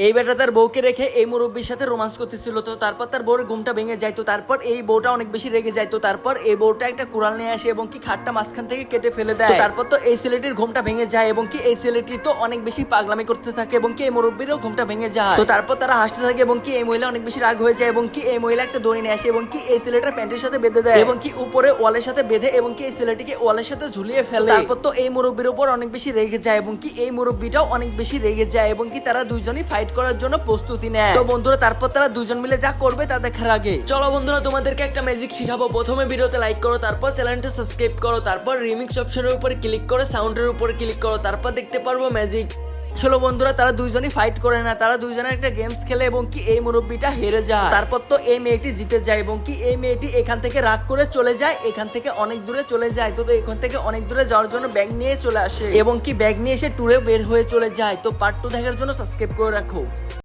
এই বেটা তার বউকে রেখে এই মুরব্বীর সাথে রোমান্স করতেছিল। তো তারপর তার বউর ঘুমটা ভেঙে যায়। তো তারপর এই বউটা অনেক বেশি রেগে যায়। তো তারপর এই বউটা একটা কুড়াল নিয়ে আসে এবং কি খাটটা মাঝখান থেকে কেটে ফেলে দেয়। তো তারপর তো এই ছেলেটির ঘুমটা ভেঙে যায় এবং কি এই ছেলেটি তো অনেক বেশি পাগলামি করতে থাকে এবং কি এই মুরব্বীরও ঘুমটা ভেঙে যায়। তো তারপর তারা হাসতে থাকে এবং কি এই মহিলা অনেক বেশি রাগ হয়ে যায় এবং কি এই মহিলা একটা দড়ি নিয়ে আসে এবং কি এই ছেলেটার প্যান্টের সাথে বেঁধে দেয় এবং কি উপরে ওয়ালের সাথে বেঁধে এবং কি এই ছেলেটিকে ওয়ালের সাথে ঝুলিয়ে ফেলে। তারপর তো এই মুরব্বীর উপর অনেক বেশি রেগে যায় এবং কি এই মুরব্বীটাও অনেক বেশি রেগে যায় এবং কি তারা দুইজনই ফাইট করার জন্য প্রস্তুতি নেয়। তো বন্ধুরা তারপর তারা দুজন মিলে যা করবে তা দেখার আগে চলো বন্ধুরা তোমাদেরকে একটা ম্যাজিক শিখাবো। প্রথমে ভিডিওতে লাইক করো, তারপর চ্যানেলটা সাবস্ক্রাইব করো, তারপর রিমিক্স অপশনের উপর ক্লিক করে সাউন্ডের উপর ক্লিক করো, তারপর দেখতে পারবো ম্যাজিক। চলো বন্ধুরা তারা দুইজনই ফাইট করে না, তারা দুইজনে একটা গেমস খেলে এবং কি এই মুরব্বীটা হেরে যায়। তারপর তো এই মেয়েটি জিতে যায় এবং কি এই মেয়েটি এখান থেকে রাগ করে চলে যায়, এখান থেকে অনেক দূরে চলে যায়। তো এখান থেকে অনেক দূরে যাওয়ার জন্য ব্যাগ নিয়ে চলে আসে এবং কি ব্যাগ নিয়ে এসে ট্যুরে বের হয়ে চলে যায়। তো পার্ট 2 দেখার জন্য সাবস্ক্রাইব করে রাখো।